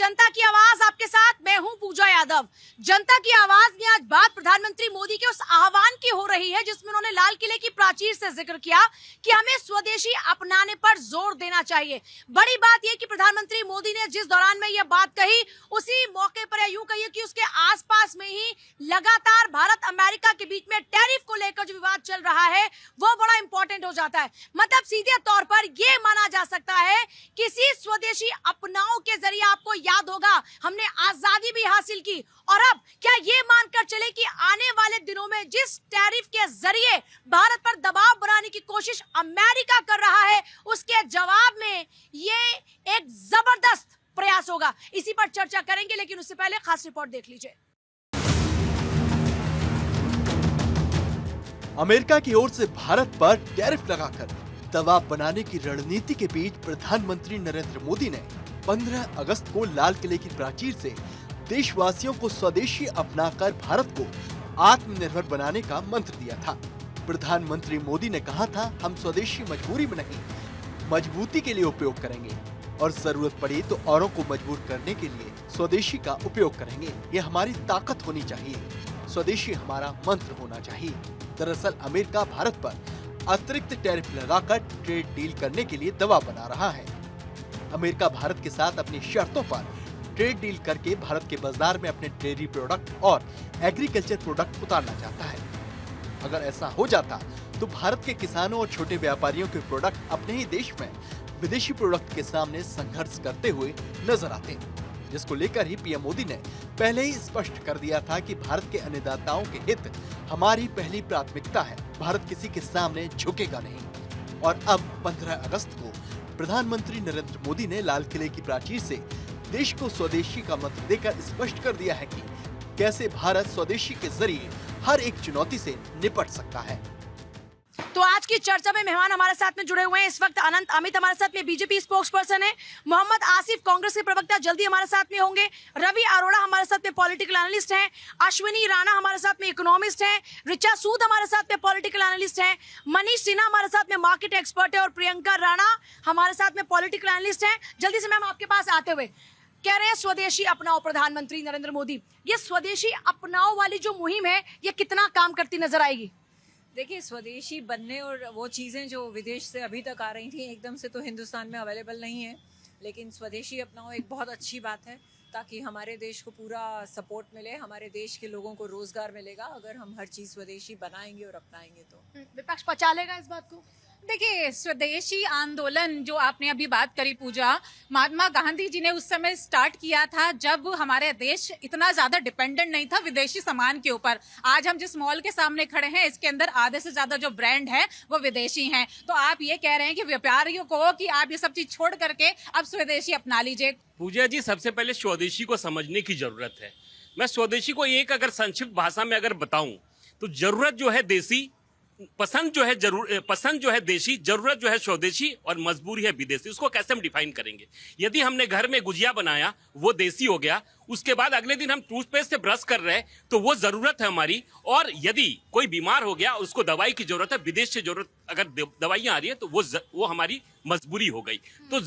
जनता की आवाज आपके साथ, मैं हूं पूजा यादव। जनता की आवाज में आज बात प्रधानमंत्री मोदी के उस आह्वान की हो रही है जिसमें उन्होंने लाल किले की प्राचीर से जिक्र किया कि हमें स्वदेशी अपनाने पर जोर देना चाहिए। बड़ी बात यह कि प्रधानमंत्री मोदी ने जिस दौरान में यह बात कही, उसी मौके पर यूं कहिए कि उसके आसपास में ही लगातार भारत अमेरिका के बीच में टैरिफ को लेकर जो विवाद चल रहा है वो बड़ा इंपॉर्टेंट हो जाता है। मतलब सीधे तौर पर यह माना जा सकता है किसी स्वदेशी अपनाओ के जरिए, आपको याद होगा हमने आजादी भी हासिल की, और अब क्या ये मानकर चले कि आने वाले दिनों में जिस टैरिफ के जरिए भारत पर दबाव बनाने की कोशिश अमेरिका कर रहा है, उसके जवाब में ये एक जबरदस्त प्रयास होगा। इसी पर चर्चा करेंगे, लेकिन उससे पहले खास रिपोर्ट देख लीजिए। अमेरिका की ओर से भारत पर टैरिफ लगाकर दबाव बनाने की रणनीति के बीच प्रधानमंत्री नरेंद्र मोदी ने 15 अगस्त को लाल किले की प्राचीर से देशवासियों को स्वदेशी अपनाकर भारत को आत्मनिर्भर बनाने का मंत्र दिया था। प्रधानमंत्री मोदी ने कहा था, हम स्वदेशी मजबूरी में नहीं, मजबूती के लिए उपयोग करेंगे और जरूरत पड़ी तो औरों को मजबूर करने के लिए स्वदेशी का उपयोग करेंगे। ये हमारी ताकत होनी चाहिए, स्वदेशी हमारा मंत्र होना चाहिए। दरअसल अमेरिका भारत पर अतिरिक्त टैरिफ लगाकर ट्रेड डील करने के लिए दबाव बना रहा है। अमेरिका भारत के साथ अपनी शर्तों पर ट्रेड डील करके भारत के बाजार में अपने डेयरी प्रोडक्ट और एग्रीकल्चर प्रोडक्ट उतारना चाहता है। अगर ऐसा हो जाता तो भारत के किसानों और छोटे व्यापारियों के प्रोडक्ट अपने ही देश में विदेशी प्रोडक्ट के सामने संघर्ष करते हुए नजर आते, जिसको लेकर ही पीएम मोदी ने पहले ही स्पष्ट कर दिया था कि भारत के अन्नदाताओं के हित हमारी पहली प्राथमिकता है, भारत किसी के सामने झुकेगा नहीं। और अब 15 अगस्त को प्रधानमंत्री नरेंद्र मोदी ने लाल किले की प्राचीर से देश को स्वदेशी का मंत्र देकर स्पष्ट कर दिया है कि कैसे भारत स्वदेशी के जरिए हर एक चुनौती से निपट सकता है। तो आज की चर्चा में मेहमान हमारे साथ में जुड़े हुए हैं। इस वक्त अनंत अमित हमारे साथ में बीजेपी स्पोक्स पर्सन है, मोहम्मद आसिफ कांग्रेस के प्रवक्ता जल्दी हमारे साथ में होंगे, रवि अरोड़ा हमारे साथ में पॉलिटिकल एनालिस्ट हैं, अश्विनी राणा हमारे साथ में इकोनॉमिस्ट हैं, रिचा सूद हमारे साथ में पॉलिटिकल एनालिस्ट हैं, मनीष सिन्हा हमारे साथ में मार्केट एक्सपर्ट है और प्रियंका राणा हमारे साथ में पॉलिटिकल एनालिस्ट हैं। जल्दी से मैम आपके पास आते हुए कह रहे हैं स्वदेशी अपनाओ, प्रधानमंत्री नरेंद्र मोदी, ये स्वदेशी अपनाओ वाली जो मुहिम है ये कितना काम करती नजर आएगी? देखिए, स्वदेशी बनने और वो चीज़ें जो विदेश से अभी तक आ रही थी एकदम से तो हिंदुस्तान में अवेलेबल नहीं है, लेकिन स्वदेशी अपनाओ एक बहुत अच्छी बात है ताकि हमारे देश को पूरा सपोर्ट मिले, हमारे देश के लोगों को रोजगार मिलेगा अगर हम हर चीज़ स्वदेशी बनाएंगे और अपनाएंगे तो। विपक्ष पचा लेगा इस बात को? देखिए, स्वदेशी आंदोलन जो आपने अभी बात करी पूजा, महात्मा गांधी जी ने उस समय स्टार्ट किया था जब हमारे देश इतना ज्यादा डिपेंडेंट नहीं था विदेशी सामान के ऊपर। आज हम जिस मॉल के सामने खड़े हैं इसके अंदर आधे से ज्यादा जो ब्रांड है वो विदेशी हैं। तो आप ये कह रहे हैं कि व्यापारियों को कि आप ये सब चीज छोड़ करके अब स्वदेशी अपना लीजिए। पूजा जी, सबसे पहले स्वदेशी को समझने की जरूरत है। मैं स्वदेशी को एक अगर संक्षिप्त भाषा में अगर बताऊं तो जरूरत जो है देसी, पसंद जो है देशी, जरूरत जो है स्वदेशी और मजबूरी है विदेशी। उसको कैसे हम डिफाइन करेंगे? यदि हमने घर में गुजिया बनाया वो देसी हो गया, उसके बाद अगले दिन हम टूथपेस्ट से ब्रश कर रहे हैं तो वो जरूरत है हमारी। और यदि कोई बीमार हो गया उसको दवाई की जरूरत है, विदेश से जरूरत अगर दवाइयां आ रही है तो वो हमारी मजबूरी हो गई। तो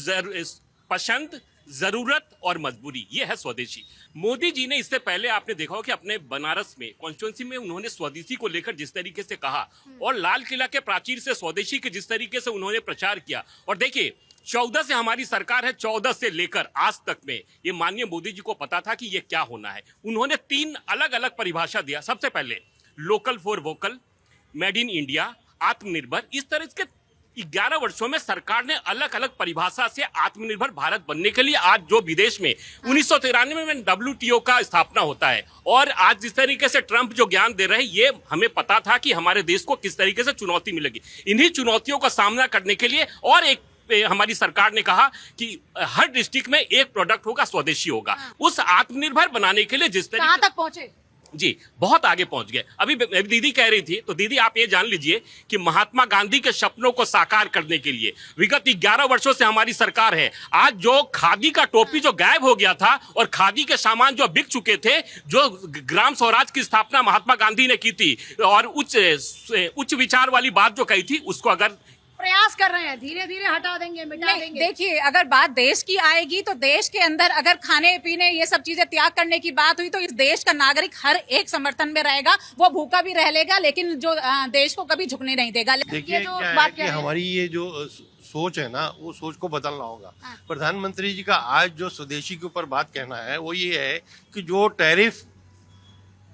पसंद, जरूरत और मजबूरी, ये है स्वदेशी। मोदी जी ने इससे पहले आपने देखा हो कि अपने बनारस में कॉन्स्टिट्यूंसी में उन्होंने स्वदेशी को लेकर जिस तरीके से कहा और लाल किला के प्राचीर से स्वदेशी के जिस तरीके से उन्होंने प्रचार किया। और देखिए, 14 से हमारी सरकार है, 14 से लेकर आज तक में ये माननीय मोदी जी को पता था कि ये क्या होना है। उन्होंने 3 अलग अलग परिभाषा दिया। सबसे पहले local for vocal, made in India, आत्मनिर्भर। इस तरह के 11 वर्षों में सरकार ने अलग अलग परिभाषा से आत्मनिर्भर भारत बनने के लिए आज जो विदेश में 1993 में WTO का स्थापना होता है और आज जिस तरीके से ट्रंप जो ज्ञान दे रहे हैं, ये हमें पता था कि हमारे देश को किस तरीके से चुनौती मिलेगी। इन्हीं चुनौतियों का सामना करने के लिए और एक हमारी सरकार ने कहा कि हर डिस्ट्रिक्ट में एक प्रोडक्ट होगा, स्वदेशी होगा। उस आत्मनिर्भर बनाने के लिए जिस तरीके कहां तक पहुंचे जी, बहुत आगे पहुंच गए। अभी दीदी कह रही थी, तो दीदी आप ये जान लीजिए कि महात्मा गांधी के सपनों को साकार करने के लिए विगत 11 वर्षों से हमारी सरकार है। आज जो खादी का टोपी जो गायब हो गया था और खादी के सामान जो बिक चुके थे, जो ग्राम स्वराज की स्थापना महात्मा गांधी ने की थी और उच्च विचार वाली बात जो कही थी, उसको अगर प्रयास कर रहे हैं, धीरे धीरे हटा देंगे, मिटा नहीं, देंगे। देखिए, अगर बात देश की आएगी तो देश के अंदर अगर खाने पीने ये सब चीजें त्याग करने की बात हुई तो इस देश का नागरिक हर एक समर्थन में रहेगा, वो भूखा भी रह लेगा, लेकिन जो देश को कभी झुकने नहीं देगा। देखिए जो क्या है बात कि कह रहे हैं। हमारी ये जो सोच है ना, वो सोच को बदलना होगा। हाँ। प्रधानमंत्री जी का आज जो स्वदेशी के ऊपर बात कहना है वो ये है कि जो टैरिफ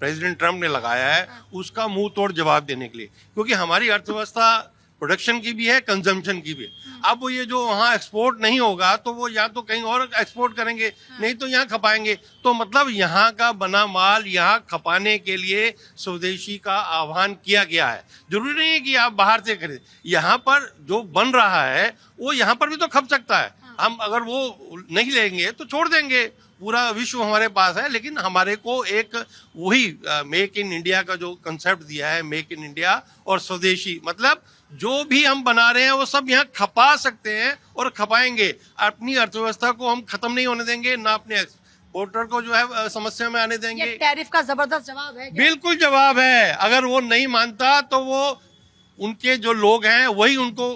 प्रेसिडेंट ट्रम्प ने लगाया है उसका मुंह तोड़ जवाब देने के लिए, क्योंकि हमारी अर्थव्यवस्था प्रोडक्शन की भी है, कंजम्पशन की भी है। अब वो ये जो वहाँ एक्सपोर्ट नहीं होगा तो वो या तो कहीं और एक्सपोर्ट करेंगे, नहीं तो यहाँ खपाएंगे। तो मतलब यहाँ का बना माल यहाँ खपाने के लिए स्वदेशी का आह्वान किया गया है। जरूरी नहीं है कि आप बाहर से खरीदें, यहाँ पर जो बन रहा है वो यहाँ पर भी तो खप सकता है। हम अगर वो नहीं लेंगे तो छोड़ देंगे। पूरा विश्व हमारे पास है, लेकिन हमारे को एक वही मेक इन इंडिया का जो कंसेप्ट दिया है, मेक इन इंडिया और स्वदेशी, मतलब जो भी हम बना रहे हैं वो सब यहाँ खपा सकते हैं और खपाएंगे। अपनी अर्थव्यवस्था को हम खत्म नहीं होने देंगे, ना अपने एक्सपोर्टर को जो है समस्या में आने देंगे। ये टैरिफ का जबरदस्त जवाब है क्या? बिल्कुल जवाब है। अगर वो नहीं मानता तो वो उनके जो लोग हैं वही उनको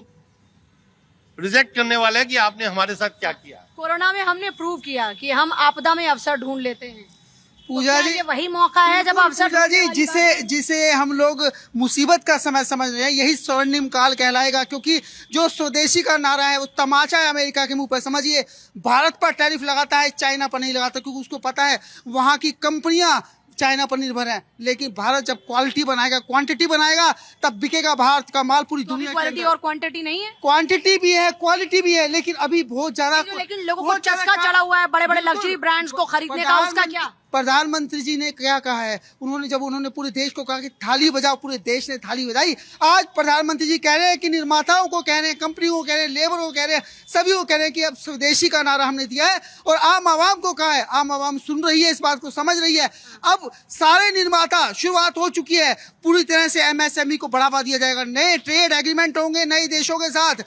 रिजेक्ट करने वाले हैं कि आपने हमारे साथ क्या किया। कोरोना में हमने प्रूव किया कि हम आपदा में अवसर ढूंढ लेते हैं। पूजा तो क्या जी, ये वही मौका है जब अवसर पूजा ढूंढने जी, वाली बात है? जिसे हम लोग मुसीबत का समय समझ रहे हैं, यही स्वर्णिम काल कहलाएगा, क्योंकि जो स्वदेशी का नारा है वो तमाचा है अमेरिका के मुंह पर। समझिए, भारत पर टैरिफ लगाता है, चाइना पर नहीं लगाता, क्योंकि उसको पता है वहाँ की कंपनियां चाइना पर निर्भर है। लेकिन भारत जब क्वालिटी बनाएगा, क्वांटिटी बनाएगा, तब बिकेगा भारत का माल पूरी तो दुनिया के क्वालिटी अंदर। और क्वांटिटी नहीं है, क्वांटिटी भी है, क्वालिटी भी है, लेकिन अभी बहुत ज्यादा लेकिन लोगों को बहुत ज्यादा चस्का चढ़ा हुआ है बड़े बड़े बिल्कुल। लग्जरी ब्रांड्स को खरीदने का, उसका क्या? प्रधानमंत्री जी ने क्या कहा है, उन्होंने पूरे देश को कहा कि थाली बजाओ, पूरे देश ने थाली बजाई। आज प्रधानमंत्री जी कह रहे हैं कि निर्माताओं को कह रहे हैं, कंपनियों को कह रहे हैं, लेबर को कह रहे हैं, सभी को कह रहे हैं कि अब स्वदेशी का नारा हमने दिया है और आम आवाम को कहा है। आम आवाम सुन रही है, इस बात को समझ रही है। अब सारे निर्माता, शुरुआत हो चुकी है, पूरी तरह से एमएसएमई को बढ़ावा दिया जाएगा, नए ट्रेड एग्रीमेंट होंगे नए देशों के साथ।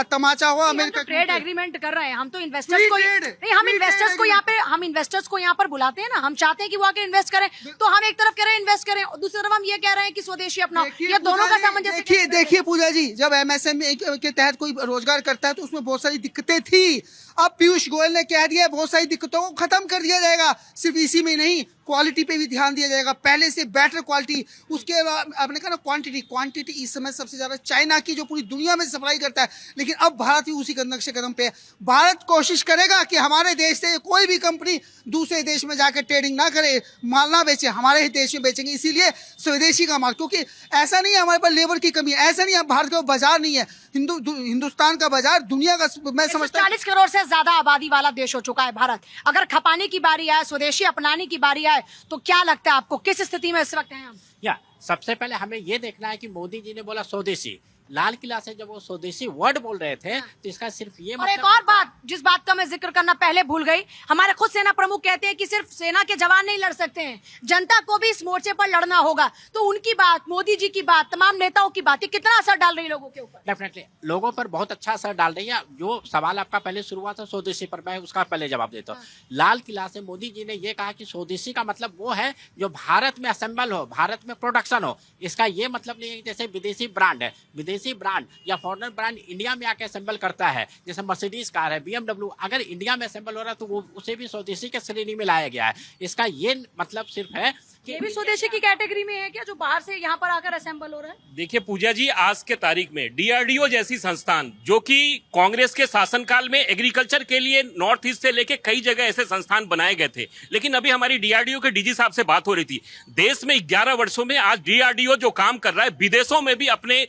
तमाचा हुआ अमेरिका ट्रेड एग्रीमेंट कर रहे हैं हम, तो इन्वेस्टर्स Free को trade, नहीं, हम free इन्वेस्टर्स trade को यहाँ पे, हम इन्वेस्टर्स को यहाँ पर बुलाते हैं ना, हम चाहते हैं कि वो आके इन्वेस्ट करें। तो हम एक तरफ कह रहे हैं इन्वेस्ट करें और दूसरी तरफ हम ये कह रहे हैं कि स्वदेशी अपनाओ। ये दोनों का सामंजस्य कैसे बैठेगा? देखिए पूजा जी, जब एमएसएमई के तहत कोई रोजगार करता है तो उसमें बहुत सारी दिक्कतें थी। अब पीयूष गोयल ने कह दिया बहुत सारी दिक्कतों को खत्म कर दिया जाएगा। सिर्फ इसी में नहीं, क्वालिटी पे भी ध्यान दिया जाएगा, पहले से बेटर क्वालिटी। उसके अलावा आपने कहा ना क्वांटिटी इस समय सबसे ज्यादा चाइना की, जो पूरी दुनिया में सप्लाई करता है, लेकिन अब भारत भी उसी नक्शे कदम पे है। भारत कोशिश करेगा कि हमारे देश से कोई भी कंपनी दूसरे देश में जाकर ट्रेडिंग ना करे, माल ना बेचे, हमारे ही देश में बेचेंगे। इसीलिए स्वदेशी का माल, क्योंकि ऐसा नहीं है हमारे पास लेबर की कमी है, ऐसा नहीं है भारत का बाजार नहीं है, हिंदुस्तान का बाजार दुनिया का, मैं समझता हूँ 40 करोड़ से ज्यादा आबादी वाला देश हो चुका है भारत। अगर खपाने की बारी आए, स्वदेशी अपनाने की बारी आए, तो क्या लगता है आपको किस स्थिति में इस वक्त हैं हम? या सबसे पहले हमें ये देखना है कि मोदी जी ने बोला स्वदेशी, लाल किला से जब वो स्वदेशी वर्ड बोल रहे थे तो इसका सिर्फ ये और एक मतलब और बात, जिस बात का मैं जिक्र करना पहले भूल गई, हमारे खुद सेना प्रमुख कहते हैं कि सिर्फ सेना के जवान नहीं लड़ सकते हैं, जनता को भी इस मोर्चे पर लड़ना होगा। तो उनकी बात, मोदी जी की बात, तमाम नेताओं की बात, ये कितना असर डाल रही है लोगों के ऊपर? डेफिनेटली लोगों पर बहुत अच्छा असर डाल रही है। जो सवाल आपका पहले शुरू हुआ था स्वदेशी पर, मैं उसका पहले जवाब देता हूँ। लाल किला से मोदी जी ने ये कहा कि स्वदेशी का मतलब वो है जो भारत में असेंबल हो, भारत में प्रोडक्शन हो। इसका ये मतलब नहीं है कि जैसे विदेशी ब्रांड है, विदेशी ब्रांड या फॉरेन ब्रांड इंडिया में आके असेंबल करता है, जैसे मर्सिडीज कार है, BMW, अगर इंडिया में असेंबल हो रहा है तो वो उसे भी स्वदेशी के श्रेणी में लाया गया है। इसका ये मतलब सिर्फ है कि ये भी स्वदेशी की कैटेगरी में है क्या, जो बाहर से यहाँ पर आकर असेंबल हो रहा है? देखिए पूजा जी, आज के तारीख में DRDO जैसी संस्थान, जो कि कांग्रेस के शासनकाल में एग्रीकल्चर के लिए नॉर्थ ईस्ट से लेके कई जगह ऐसे संस्थान बनाए गए थे, लेकिन अभी हमारी DRDO के DG साहब से बात हो रही थी, देश में 11 वर्षों में आज DRDO जो काम कर रहा है, विदेशों में भी अपने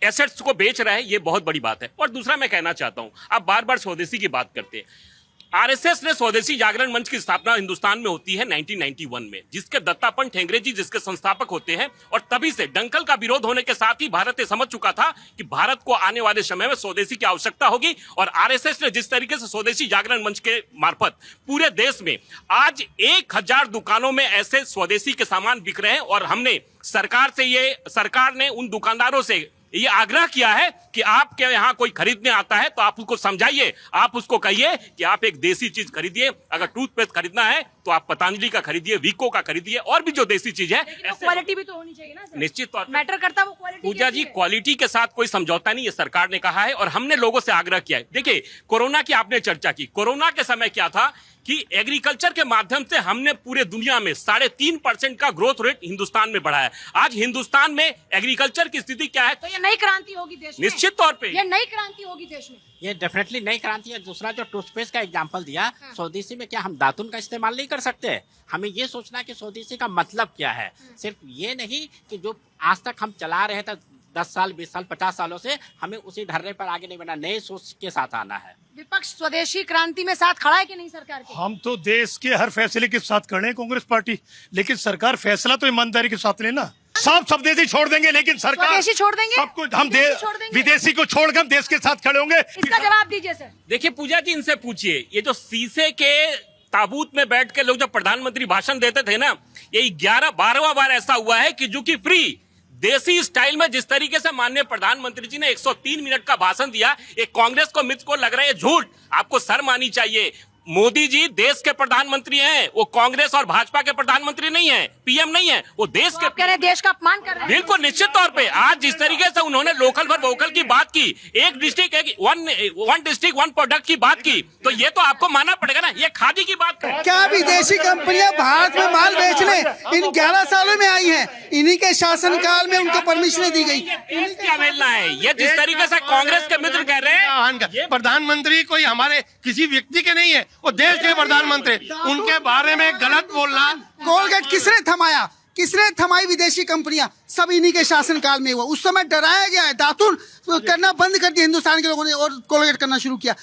एसेट्स को बेच रहा है, ये बहुत बड़ी बात है। और दूसरा मैं कहना चाहता हूं, आप बार बार स्वदेशी की बात करते हैं। आरएसएस ने स्वदेशी जागरण मंच की स्थापना हिंदुस्तान में होती है 1991 में, जिसके दत्तापंत ठेंगरे जी जिसके संस्थापक होते हैं, और तभी से डंकल का विरोध होने के साथ ही भारत ये समझ चुका था कि भारत को आने वाले समय में स्वदेशी की आवश्यकता होगी। और आरएसएस ने जिस तरीके से स्वदेशी जागरण मंच के मार्फत पूरे देश में आज 1000 दुकानों में ऐसे स्वदेशी के सामान बिक रहे हैं, और हमने सरकार ने उन दुकानदारों से ये आग्रह किया है कि आपके यहाँ कोई खरीदने आता है तो आप उसको समझाइए, आप उसको कहिए कि आप एक देसी चीज खरीदिए। अगर टूथपेस्ट खरीदना है तो आप पतंजलि का खरीदिए, वीको का खरीदिए, और भी जो देसी चीज है। क्वालिटी भी तो होनी चाहिए ना सर। निश्चित तौर पर मैटर करता है वो क्वालिटी। पूजा जी, क्वालिटी के साथ कोई समझौता नहीं, ये सरकार ने कहा है और हमने लोगों से आग्रह किया है। देखिए, कोरोना की आपने चर्चा की, कोरोना के समय क्या था कि एग्रीकल्चर के माध्यम से हमने पूरे दुनिया में 3.5% का ग्रोथ रेट हिंदुस्तान में बढ़ाया। आज हिंदुस्तान में एग्रीकल्चर की स्थिति क्या है? तो ये नई क्रांति होगी देश में। निश्चित तौर पे ये नई क्रांति होगी देश में। ये डेफिनेटली नई क्रांति है। दूसरा जो टूथपेस्ट का एग्जांपल दिया, स्वदेशी में क्या हम दातुन का इस्तेमाल नहीं कर सकते? हमें ये सोचना कि स्वदेशी का मतलब क्या है। सिर्फ ये नहीं कि जो आज तक हम चला रहे थे 10 साल 20 साल 50 सालों से, हमें उसी ढर्रे पर आगे नहीं बढ़ना, नए सोच के साथ आना है। विपक्ष स्वदेशी क्रांति में साथ खड़ा है कि नहीं सरकार के? हम तो देश के हर फैसले के साथ खड़े हैं कांग्रेस पार्टी, लेकिन सरकार फैसला तो ईमानदारी के साथ लेना। सब स्वदेशी छोड़ देंगे, लेकिन सरकार स्वदेशी छोड़ देंगे, सब कुछ हम छोड़ देंगे, विदेशी को छोड़कर हम देश के साथ खड़े होंगे। इसका जवाब दीजिए सर। देखिए पूजा जी, इनसे पूछिए, ये जो शीशे के ताबूत में बैठ के लोग जब प्रधानमंत्री भाषण देते थे ना, ये 11-12वां बार ऐसा हुआ है कि जो कि फ्री देसी स्टाइल में जिस तरीके से माननीय प्रधानमंत्री जी ने 103 मिनट का भाषण दिया, एक कांग्रेस को मित्र को लग रहा है झूठ। आपको शर्म आनी चाहिए। मोदी जी देश के प्रधानमंत्री हैं, वो कांग्रेस और भाजपा के प्रधानमंत्री नहीं है, पीएम नहीं है, वो देश तो के। आप कह रहे हैं देश का अपमान कर रहे हैं? बिल्कुल निश्चित तौर पे आज जिस तरीके से उन्होंने लोकल फॉर वोकल की बात की, एक district one district one product की बात की, तो ये तो आपको मानना पड़ेगा ना, ये खादी की बात है। क्या विदेशी कंपनियां भारत में माल बेचने इन 11 सालों में आई हैं? इन्हीं के शासनकाल में उनको परमिशन दी गई। देश की अवहेलना है ये, जिस तरीके से कांग्रेस के मित्र कह रहे हैं। प्रधानमंत्री कोई हमारे किसी व्यक्ति के नहीं है, वो देश के प्रधानमंत्री। उनके बारे में गलत बोलना। कोलगेट किसने थमाया? किसने थमाई विदेशी कंपनियां? सब इन्हीं के शासनकाल में हुआ। उस समय डराया गया है, दातुन करना बंद कर दिया हिंदुस्तान के लोगों ने और कोलगेट करना शुरू किया।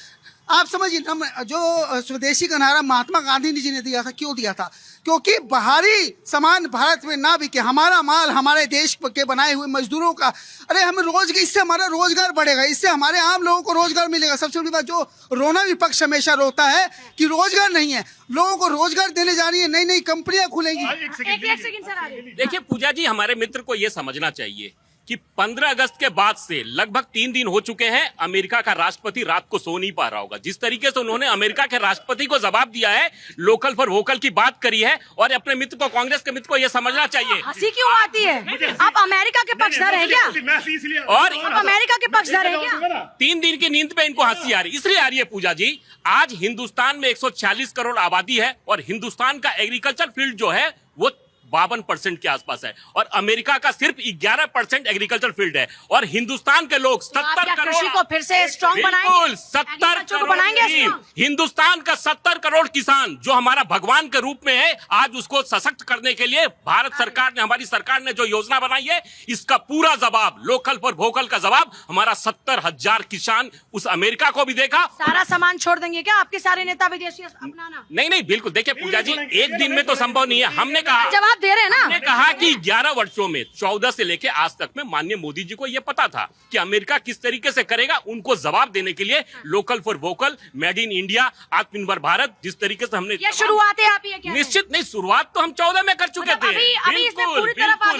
आप समझिए, जो स्वदेशी का नारा महात्मा गांधी जी ने दिया था, क्यों दिया था? क्योंकि बाहरी सामान भारत में ना बिके, हमारा माल हमारे देश के बनाए हुए मजदूरों का, अरे हमें रोजगार, इससे हमारा रोजगार बढ़ेगा, इससे हमारे आम लोगों को रोजगार मिलेगा। सबसे बड़ी बात, जो रोना विपक्ष हमेशा रोता है कि रोजगार नहीं है, लोगों को रोजगार देने जा रही है, नई नई कंपनियां खुलेंगी। एक सेकंड सर, आगे। देखिए पूजा जी, हमारे मित्र को यह समझना चाहिए कि 15 अगस्त के बाद से लगभग 3 दिन हो चुके हैं, अमेरिका का राष्ट्रपति रात को सो नहीं पा रहा होगा। जिस तरीके से उन्होंने अमेरिका के राष्ट्रपति को जवाब दिया है, लोकल फॉर वोकल की बात करी है, और अपने मित्र को, कांग्रेस के मित्र को यह समझना चाहिए। हंसी क्यों आती है? आप अमेरिका के पक्षधर हैं क्या? और आप अमेरिका के पक्षधर हैं क्या? 3 दिन की नींद पे इनको हंसी आ रही, इसलिए आ रही है पूजा जी। आज हिंदुस्तान में 140 करोड़ आबादी है और हिंदुस्तान का एग्रीकल्चर फील्ड जो है वो 52% के आसपास है, और अमेरिका का सिर्फ 11% एग्रीकल्चर फील्ड है, और हिंदुस्तान के लोग 70 करोड़ कृषि को फिर से स्ट्रॉन्ग बनाएंगे? बिल्कुल 70 करोड़ बनाएंगे नहीं, हिंदुस्तान का 70 करोड़ किसान जो हमारा भगवान के रूप में है, आज उसको सशक्त करने के लिए भारत सरकार ने, हमारी सरकार ने जो योजना बनाई है, इसका पूरा जवाब, लोकल फॉर वोकल का जवाब हमारा 70,000 किसान उस अमेरिका को भी देखा। सारा सामान छोड़ देंगे क्या आपके सारे नेता विदेशी अपनाना? नहीं, बिल्कुल। देखिए पूजा जी, एक दिन में तो संभव नहीं है। हमने कहा, जवाब दे रहे हैं ना, हमने कहा कि 11 वर्षों में 14 से लेके आज तक में माननीय मोदी जी को यह पता था कि अमेरिका किस तरीके से करेगा। उनको जवाब देने के लिए local for vocal, made in India, आत्मनिर्भर भारत, जिस तरीके से हमने, ये शुरुआत है, आप ये कह रहे हैं? निश्चित नहीं, शुरुआत तो हम 14 में कर चुके थे। अभी इसमें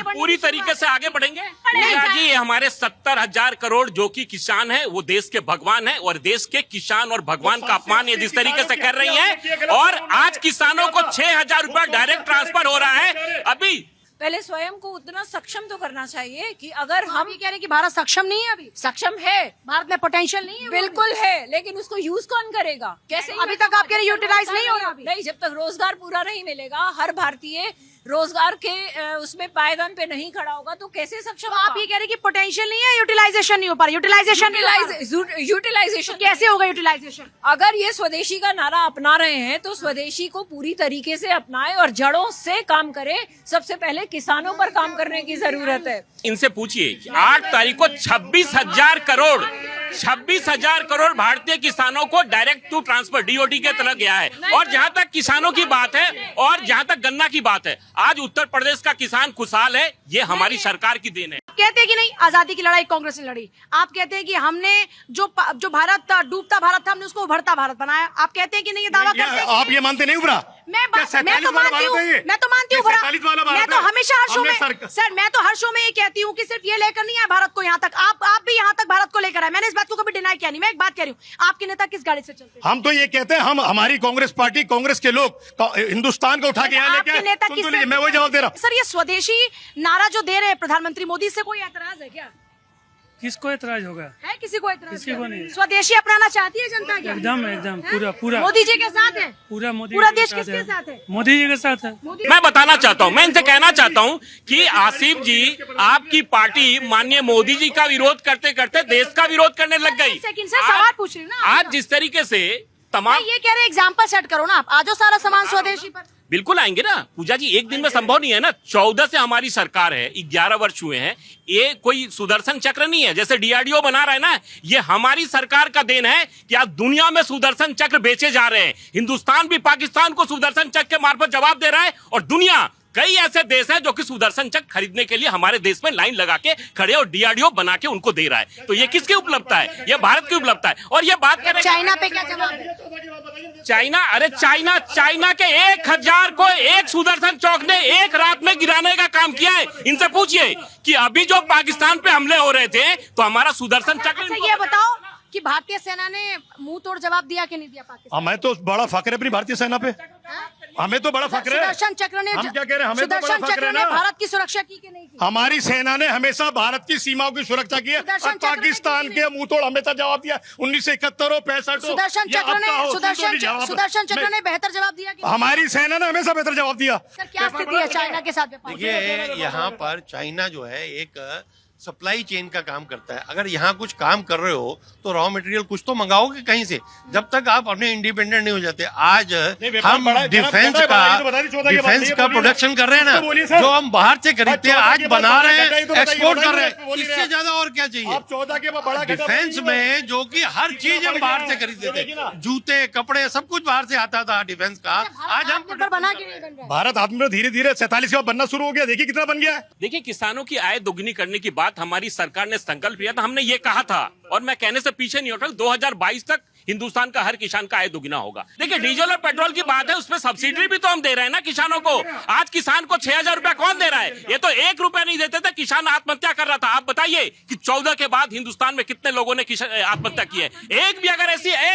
पूरी तरीके से आगे बढ़ेंगे। पूजा जी, हमारे 70,000 करोड़ जो कि किसान है, वो देश के भगवान है, और देश के किसान और भगवान का अपमान ये जिस तरीके से कर रही है, और आज किसानों को 6,000 रुपया डायरेक्ट ट्रांसफर हो रहा है। अभी पहले स्वयं को उतना सक्षम तो करना चाहिए कि अगर हम ये कह रहे हैं कि भारत सक्षम नहीं है, अभी सक्षम है, भारत में पोटेंशियल नहीं है, बिल्कुल है, लेकिन उसको यूज कौन करेगा? कैसे? अभी तक आप कह रहे यूटिलाइज नहीं हो रहा अभी? नहीं, जब तक रोजगार पूरा नहीं मिलेगा, हर भारतीय रोजगार के उसमें पायदान पे नहीं खड़ा होगा, तो कैसे सक्षम? तो आप ये कह रहे हैं कि पोटेंशियल नहीं है, यूटिलाइजेशन नहीं हो पा रहा, यूटिलाइजेशन कैसे होगा? यूटिलाइजेशन, अगर ये स्वदेशी का नारा अपना रहे हैं तो स्वदेशी को पूरी तरीके से अपनाए और जड़ों से काम करे। सबसे पहले किसानों पर काम करने की जरूरत है। इनसे पूछिए, 8 तारीख को 26,000 करोड़ भारतीय किसानों को डायरेक्ट टू ट्रांसफर डीओटी के तहत गया है। और जहां तक किसानों की बात है और जहां तक गन्ना की बात है, आज उत्तर प्रदेश का किसान खुशहाल है, ये हमारी सरकार की देन है। कहते हैं कि नहीं, आजादी की लड़ाई कांग्रेस ने लड़ी। आप कहते हैं कि हमने जो भारत डूबता भारत था, हमने उसको उभरता भारत बनाया। आप कहते हैं कि नहीं, ये दावा करते हैं? आप ये मानते नहीं उभरा? मैं तो मानती हूँ, मैं तो हमेशा हर शो में, सर मैं तो हर शो में ये कहती हूँ कि सिर्फ ये लेकर नहीं आया भारत को यहाँ तक, आप भी यहाँ तक भारत को लेकर आए। मैंने इस बात को कभी डिनाई किया नहीं। मैं एक बात कह रही हूँ, आपके नेता किस गाड़ी से चलते हैं? हम तो ये कहते हैं, हम हमारी कांग्रेस पार्टी, कांग्रेस के लोग हिंदुस्तान को उठा के यहाँ लेके आपके आए। नेता सुन किस तो लीजिए, मैं वही जवाब दे रहा हूँ। सर, ये स्वदेशी नारा जो दे रहे हैं प्रधानमंत्री मोदी, से कोई एतराज है क्या? किसको एतराज होगा? है किसी को एतराज? किसी को नहीं। स्वदेशी अपनाना चाहती है जनता क्या? एकदम एकदम पूरा मोदी जी के साथ है? पूरा मोदी पूरा जी देश के किसके साथ साथ है? मोदी जी के साथ है। मैं बताना चाहता हूं, मैं इनसे कहना चाहता हूं कि आसिफ जी, आपकी पार्टी माननीय मोदी जी का विरोध करते करते देश का विरोध करने लग गई। सेकंड से सवाल पूछ रही हूँ ना। आज जिस तरीके से तमाम, ये कह रहे एग्जाम्पल सेट करो ना आप, आ जाओ सारा सामान स्वदेशी पर। बिल्कुल आएंगे ना पूजा जी, एक दिन में संभव नहीं है ना। 14 से हमारी सरकार है, 11 वर्ष हुए हैं। ये कोई सुदर्शन चक्र नहीं है जैसे डीआरडीओ बना रहा है ना, ये हमारी सरकार का देन है कि आज दुनिया में सुदर्शन चक्र बेचे जा रहे हैं। हिंदुस्तान भी पाकिस्तान को सुदर्शन चक्र के मार्फत जवाब दे रहा है, और दुनिया कई ऐसे देश हैं जो कि सुदर्शन चक्र खरीदने के लिए हमारे देश में लाइन लगा के खड़े और डीआरडीओ बना के उनको दे रहा है। तो ये किसकी उपलब्धता है? ये भारत की उपलब्धता है। और ये बात करें चाइना पे क्या जवाब है? चाइना, अरे चाइना के 1000 को एक सुदर्शन चौक ने एक रात में गिराने का काम किया है। इनसे पूछिए कि अभी जो पाकिस्तान पे हमले हो रहे थे तो हमारा सुदर्शन चक्र। अच्छा, ये बताओ कि भारतीय सेना ने मुंह तोड़ जवाब दिया कि नहीं दिया पाकिस्तान? हमें तो बड़ा फख्र है अपनी भारतीय सेना पे, हमें तो बड़ा फख्र है। सुदर्शन चक्र ने, हम क्या कह रहे हैं, हमें तो बड़ा सुदर्शन फख्र चक्र है ने ना। भारत की सुरक्षा की कि नहीं की? हमारी सेना ने हमेशा भारत की सीमाओं की सुरक्षा की है, सुदर्शन और चक्र ने पाकिस्तान की के मुंह तोड़ हमेशा जवाब दिया। 1971 हो, 65 हो, सुदर्शन या चक्र अब ने, का हो, सुदर्शन चक्र ने बेहतर जवाब दिया कि नहीं? हमारी सेना ने हमेशा बेहतर जवाब दिया। सर, क्या स्थिति है चाइना के साथ व्यापार? देखिए, यहाँ पर चाइना जो है एक सप्लाई चेन का काम करता है। अगर यहाँ कुछ काम कर रहे हो तो रॉ मटेरियल कुछ तो मंगाओगे कहीं से, जब तक आप अपने इंडिपेंडेंट नहीं हो जाते। आज हम डिफेंस का प्रोडक्शन कर रहे हैं ना, जो हम बाहर से खरीदते हैं आज बना रहे हैं, एक्सपोर्ट कर रहे हैं। इससे ज्यादा और क्या चाहिए? डिफेंस में जो कि हर चीज हम बाहर से खरीदते थे, जूते, कपड़े, सब कुछ बाहर से आता था डिफेंस का। आज हम बना के नहीं बन रहा है। भारत आत्मनिर्भर धीरे धीरे 47 के बाद बनना शुरू हो गया। देखिए कितना बन गया है। देखिए, किसानों की आय दोगुनी करने की बात हमारी सरकार ने संकल्प लिया था। हमने ये कहा था और मैं कहने से पीछे नहीं हटा, 2022 तक हिंदुस्तान का हर किसान का आय दुगना होगा। देखिए, डीजल और पेट्रोल की बात है, उसमें सब्सिडी भी तो हम दे रहे हैं ना किसानों को। आज किसान को 6000 रुपया कौन दे रहा है? ये तो 1 रुपया नहीं देते थे, किसान आत्महत्या कर रहा था। आप बताइए कि 14 के बाद हिंदुस्तान में कितने लोगों ने आत्महत्या की है? एक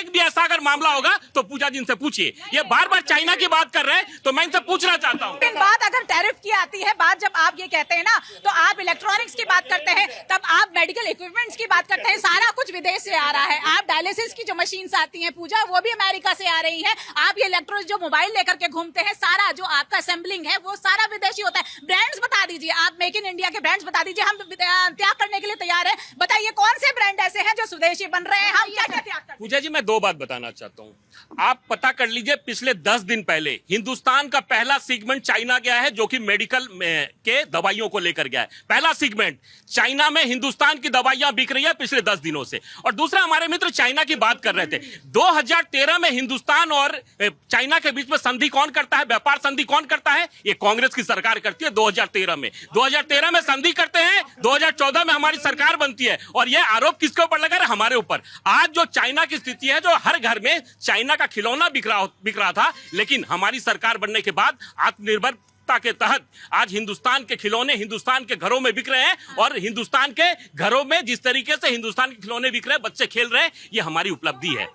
भी ऐसा अगर मामला होगा तो पूजा जी से पूछिए। ये बार बार चाइना की बात कर रहे हैं, तो मैं इनसे पूछना चाहता हूँ। बात अगर टैरिफ की आती है, बात जब आप ये कहते हैं ना, तो आप इलेक्ट्रॉनिक्स की बात करते हैं, तब आप मेडिकल इक्विपमेंट्स की बात करते हैं। सारा कुछ विदेश से आ रहा है। आप डायलिसिस की जो मशीन्स आती हैं पूजा, वो भी अमेरिका से आ रही है। आप ये इलेक्ट्रॉनिक्स जो मोबाइल लेकर के घूमते हैं, सारा जो आपका असेंबलिंग है वो सारा विदेशी होता है। ब्रांड्स बता दीजिए, आप मेक इन इंडिया के ब्रांड्स बता दीजिए। हम त्याग करने के लिए तैयार है। बताइए कौन से ब्रांड ऐसे हैं जो स्वदेशी बन रहे हैं? हम क्या क्या त्याग करते हैं? पूजा जी, मैं 2 बात बताना चाहता हूँ। आप पता कर लीजिए, पिछले 10 दिन पहले हिंदुस्तान का पहला सेगमेंट चाइना गया है, जो कि मेडिकल के दवाइयों को लेकर गया है। पहला सेगमेंट चाइना में हिंदुस्तान की दवाइयां बिक रही है पिछले 10 दिनों से। और दूसरा, हमारे मित्र चाइना की बात कर रहे थे। 2013 में हिंदुस्तान और चाइना के बीच में संधि कौन करता है? व्यापार संधि कौन करता है? ये कांग्रेस की सरकार करती है। 2013 में संधि करते हैं, 2014 में हमारी सरकार बनती है। और यह आरोप किसके ऊपर लगा रहा है? हमारे ऊपर। आज जो चाइना की स्थिति है, जो हर घर में चाइना का खिलौना बिक रहा था, लेकिन हमारी सरकार बनने के बाद आत्मनिर्भरता के तहत आज हिंदुस्तान के खिलौने हिंदुस्तान के घरों में बिक रहे हैं। और हिंदुस्तान के घरों में जिस तरीके से हिंदुस्तान के खिलौने बिक रहे हैं, बच्चे खेल रहे हैं, ये हमारी उपलब्धि है।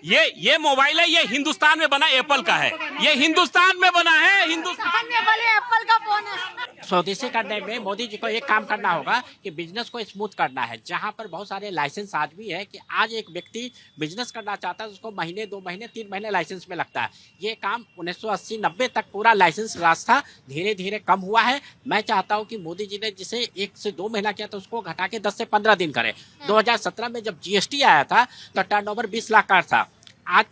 ये मोबाइल है, ये हिंदुस्तान में बना एप्पल का है। ये हिंदुस्तान में बना है, हिंदुस्तान में बने एप्पल का फोन है। स्वदेशी करने में मोदी जी को एक काम करना होगा कि बिजनेस को स्मूथ करना है। जहां पर बहुत सारे लाइसेंस आज भी है कि आज एक व्यक्ति बिजनेस करना चाहता है, उसको महीने 2 महीने 3 महीने लाइसेंस में लगता है। ये काम 1980-90 तक पूरा लाइसेंस रास्ता धीरे धीरे कम हुआ है। मैं चाहता हूँ कि मोदी जी ने जिसे 1 से 2 महीना किया, तो उसको घटा के 10 से 15 दिन करे। 2017 में जब GST आया था तो टर्नओवर 20 लाख का था। आज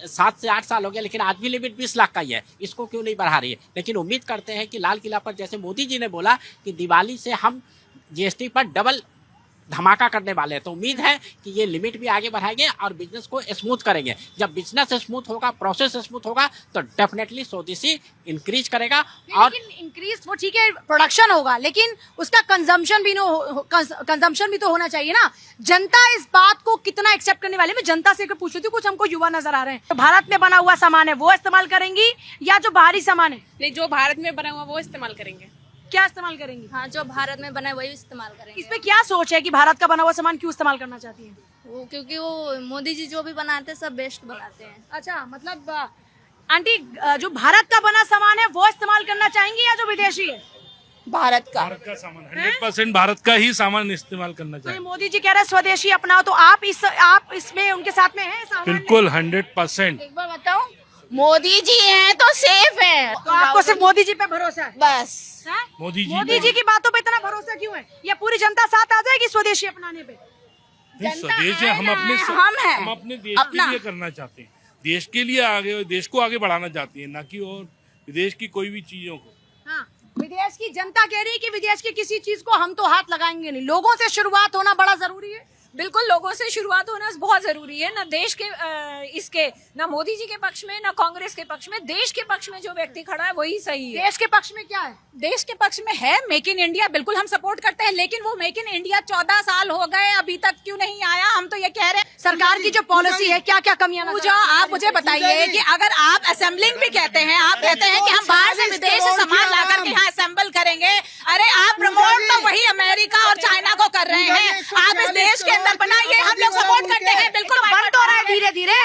7 से 8 साल हो गया, लेकिन आज भी लिमिट 20 लाख का ही है। इसको क्यों नहीं बढ़ा रही है? लेकिन उम्मीद करते हैं कि लाल किला पर जैसे मोदी जी ने बोला कि दिवाली से हम GST पर डबल धमाका करने वाले हैं, तो उम्मीद है कि ये लिमिट भी आगे बढ़ाएंगे और बिजनेस को स्मूथ करेंगे। जब बिजनेस स्मूथ होगा, प्रोसेस स्मूथ होगा, तो डेफिनेटली स्वदेशी इंक्रीज करेगा। और लेकिन इंक्रीज वो ठीक है, प्रोडक्शन होगा, लेकिन उसका कंजम्पशन भी तो होना चाहिए ना। जनता इस बात को कितना एक्सेप्ट करने वाले? मैं जनता से पूछ रही थी, कुछ हमको युवा नजर आ रहे हैं। तो भारत में बना हुआ सामान है वो इस्तेमाल करेंगी या जो बाहरी सामान है? नहीं, जो भारत में बना हुआ वो इस्तेमाल करेंगे। क्या इस्तेमाल करेंगी? हाँ, जो भारत में बना है वही इस्तेमाल करेंगे। इस पे क्या सोच है कि भारत का बना हुआ सामान क्यों इस्तेमाल करना चाहती हैं? वो क्योंकि वो मोदी जी जो भी बनाते हैं सब बेस्ट बनाते हैं। अच्छा, मतलब आंटी जो भारत का बना सामान है वो इस्तेमाल करना चाहेंगी या जो विदेशी है? भारत का। भारत का सामान 100% भारत का ही सामान इस्तेमाल करना तो ये चाहिए। मोदी जी कह रहे हैं स्वदेशी अपनाओ, तो आप इसमें उनके साथ में हैं? सामान बिल्कुल 100%। एक बार बताऊं, मोदी जी हैं तो सेफ है। तो आपको सिर्फ मोदी जी पे भरोसा है? बस। हैं? मोदी मोदी जी की बातों पे इतना भरोसा क्यों है? ये पूरी जनता साथ आ जाएगी स्वदेशी अपनाने पे? स्वदेश हम अपने हम अपने देश के लिए करना चाहते हैं, देश के लिए आगे, देश को आगे बढ़ाना चाहते हैं, ना कि और विदेश की कोई भी चीजों को। हाँ, विदेश की जनता कह रही है कि विदेश की किसी चीज को हम तो हाथ लगाएंगे नहीं। लोगों से शुरुआत होना बड़ा जरूरी है। बिल्कुल, लोगों से शुरुआत होना बहुत जरूरी है। ना देश के इसके, ना मोदी जी के पक्ष में, ना कांग्रेस के पक्ष में, देश के पक्ष में जो व्यक्ति खड़ा है वही सही है। देश के पक्ष में क्या है? देश के पक्ष में है मेक इन इंडिया, बिल्कुल हम सपोर्ट करते हैं, लेकिन वो मेक इन इंडिया 14 साल हो गए अभी तक क्यों नहीं आया? हम तो ये कह रहे हैं सरकार की जो पॉलिसी है क्या क्या कमियां नजर पूजा, आती हैं? आप मुझे बताइए कि अगर आप असेंबलिंग भी कहते हैं, आप कहते हैं कि हम बाहर से विदेश से सामान ला करके यहाँ असेंबल करेंगे, अरे आप प्रमोट तो वही अमेरिका और चाइना को कर रहे हैं। आप इस देश के अंदर बनाइए, हम लोग सपोर्ट करते हैं। बिल्कुल बन तो रहा है धीरे धीरे,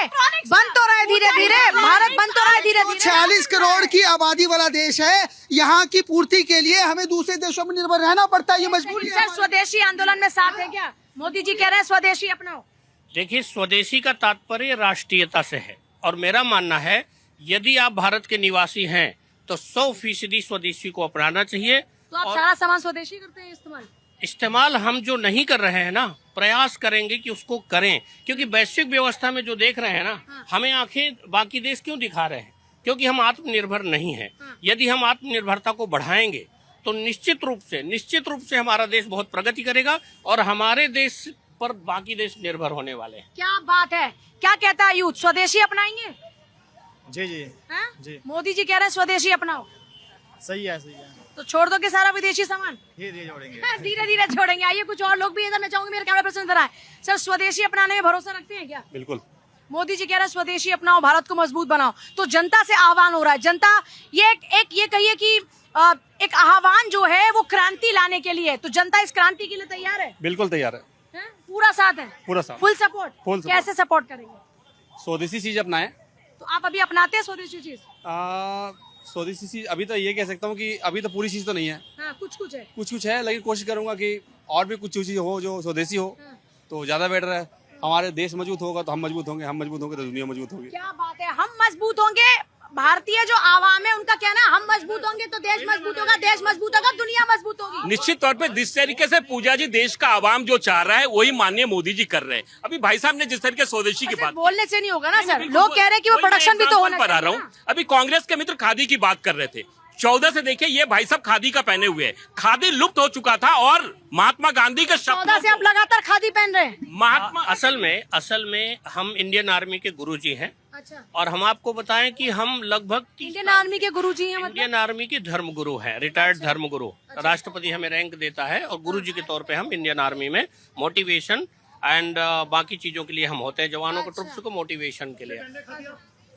बन तो रहा है धीरे धीरे, भारत बन तो रहा है धीरे धीरे। 46 करोड़ की आबादी वाला देश है। यहाँ की पूर्ति के लिए हमें दूसरे देशों में निर्भर रहना पड़ता है, ये मजबूरी है। सर, स्वदेशी आंदोलन में साथ है क्या? मोदी जी कह रहे हैं स्वदेशी अपनाओ। देखिए, स्वदेशी का तात्पर्य राष्ट्रीयता से है, और मेरा मानना है यदि आप भारत के निवासी हैं तो 100% स्वदेशी को अपनाना चाहिए। तो आप सारा सामान स्वदेशी करते हैं इस्तेमाल हम जो नहीं कर रहे हैं ना, प्रयास करेंगे कि उसको करें, क्योंकि वैश्विक व्यवस्था में जो देख रहे हैं ना, हमें आंखें बाकी देश क्यों दिखा रहे हैं? क्योंकि हम आत्मनिर्भर नहीं हैं। यदि हम आत्मनिर्भरता को बढ़ाएंगे तो निश्चित रूप से हमारा देश बहुत प्रगति करेगा, और हमारे देश पर बाकी देश निर्भर होने वाले हैं। क्या बात है, क्या कहता है यूथ? स्वदेशी अपनाएंगे? जी जी हैं? जी, मोदी जी कह रहे हैं स्वदेशी अपनाओ, सही है। तो छोड़ दो कि सारा विदेशी सामान? धीरे धीरे जोड़ेंगे। धीरे धीरे छोड़ेंगे। आइए कुछ और लोग भी इधर, मैं चाहूंगी मेरे कैमरा पर्सन इधर आए। सर, स्वदेशी अपनाने में भरोसा रखते हैं क्या? बिल्कुल। मोदी जी कह रहे हैं स्वदेशी अपनाओ, भारत को मजबूत बनाओ, तो जनता से आह्वान हो रहा है। जनता ये कहिए कि एक आह्वान जो है वो क्रांति लाने के लिए, तो जनता इस क्रांति के लिए तैयार है? बिल्कुल तैयार है। हैं? पूरा साथ है? पूरा साथ। Full support? Full support. कैसे सपोर्ट करेंगे? स्वदेशी चीज अपनाएं। तो आप अभी अपनाते हैं स्वदेशी चीज? स्वदेशी चीज अभी तो ये कह सकता हूँ कि अभी तो पूरी चीज तो नहीं है, हाँ, कुछ है। कुछ है, लेकिन कोशिश करूंगा कि और भी कुछ चीज हो जो स्वदेशी हो तो ज्यादा बेटर है। हमारे देश मजबूत होगा तो हम मजबूत होंगे, हम मजबूत होंगे तो दुनिया मजबूत होगी। क्या बात है, हम मजबूत होंगे। भारतीय जो आवाम है उनका कहना है हम मजबूत होंगे तो देश मजबूत होगा, देश मजबूत होगा दुनिया मजबूत होगी। निश्चित तौर पे जिस तरीके से पूजा जी देश का आवाम जो चाह रहा है वही माननीय मोदी जी कर रहे हैं। अभी भाई साहब ने जिस तरीके स्वदेशी की बात बोलने से नहीं होगा ना सर, बिल्कुल, लोग कह रहे हैं कि वो वही मैं प्रोडक्शन भी तो होना एग्जाम्पल पर आ रहा हूँ। अभी कांग्रेस के मित्र खादी की बात कर रहे थे, 14 से देखिए ये भाई साहब खादी का पहने हुए हैं। खादी लुप्त हो चुका था और महात्मा गांधी के 14 से आप लगातार खादी पहन रहे हैं। महात्मा असल में हम इंडियन आर्मी के गुरुजी हैं। अच्छा, और हम आपको बताएं कि हम लगभग इंडियन आर्मी के गुरुजी हैं? मतलब इंडियन आर्मी के धर्मगुरु हैं, रिटायर्ड धर्मगुरु। राष्ट्रपति हमें रैंक देता है, और गुरुजी के तौर पे हम इंडियन आर्मी में मोटिवेशन एंड बाकी चीजों के लिए हम होते हैं, जवानों को, ट्रुप्स को मोटिवेशन के लिए।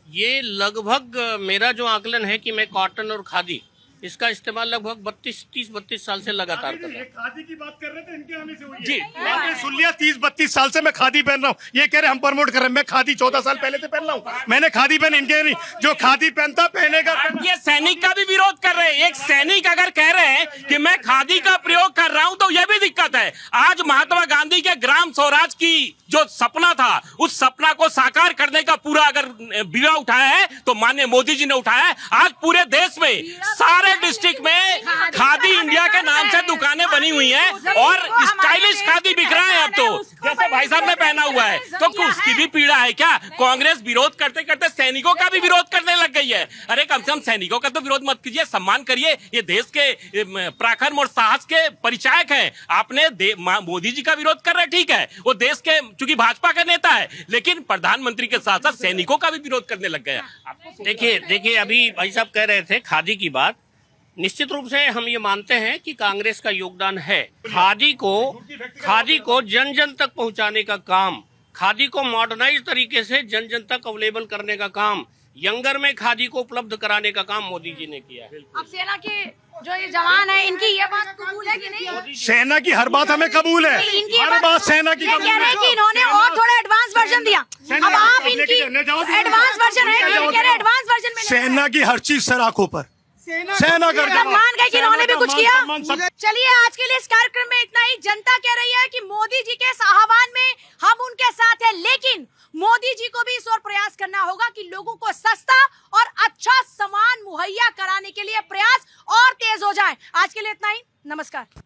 ये लगभग मेरा जो आकलन है कि मैं कॉटन और खादी इसका इस्तेमाल लगभग 32 साल से लगातार कर रहा हूँ। खादी की बात कर रहे थे, इनके आने से हुई है। जी, आपने सुन लिया, 30-32 साल से मैं खादी पहन रहा हूँ। ये कह रहे हम प्रमोट कर रहे हैं, मैं खादी 14 साल पहले से पहन रहा हूँ। मैंने खादी पहन, इनके नहीं, जो खादी पहनता पहनेगा। ये सैनिक का भी विरोध कर रहे हैं। एक सैनिक अगर कह रहे हैं कि मैं खादी का प्रयोग कर रहा हूं तो यह भी दिक्कत है। आज महात्मा गांधी के ग्राम स्वराज की जो सपना था, उस सपना को साकार करने का पूरा अगर बीड़ा उठाया है तो माननीय मोदी जी ने उठाया है। आज पूरे देश में सारे डिस्ट्रिक्ट में खादी इंडिया के नाम से दुकानें बनी हुई हैं और स्टाइलिश खादी बिक रहा है। अब तो जैसे भाई साहब ने पहना हुआ है, तो उसकी भी पीड़ा है क्या? कांग्रेस विरोध करते करते सैनिकों का भी विरोध करने लग गई है। अरे कम से कम सैनिकों का तो विरोध मत कीजिए, सम्मान करिए। ये देश के पराक्रम और साहस के परिचायक हैं। आपने मोदी जी का विरोध कर रहे, ठीक है, वो देश के चूंकि भाजपा का नेता है, लेकिन प्रधानमंत्री के साथ साथ सैनिकों का भी विरोध करने लग गया। देखिए अभी भाई साहब कह रहे थे खादी की बात, निश्चित रूप से हम ये मानते हैं कि कांग्रेस का योगदान है। खादी को जन जन तक पहुंचाने का काम, खादी को मॉडर्नाइज तरीके से जन जन तक अवेलेबल करने का काम यंगर में खादी को उपलब्ध कराने का काम मोदी जी ने किया है। अब सेना के जो ये जवान है इनकी ये बात कबूल है कि नहीं? सेना की हर बात हमें कबूल है, इनकी हर बात सेना की ये कबूल कह रहे हैं कि है। इन्होंने और थोड़ा एडवांस वर्जन दिया। अब आप इनकी एडवांस वर्जन है, ये कह रहे एडवांस वर्जन में सेना की हर चीज सर आंखों पर, सेना कर आप मान गए कि इन्होंने भी कुछ किया। सब चलिए आज के लिए इस कार्यक्रम में इतना ही। जनता कह रही है कि मोदी जी के इस आह्वान में हम उनके साथ हैं, लेकिन मोदी जी को भी इस ओर प्रयास करना होगा कि लोगों को सस्ता और अच्छा सामान मुहैया कराने के लिए प्रयास और तेज हो जाए। आज के लिए इतना ही, नमस्कार।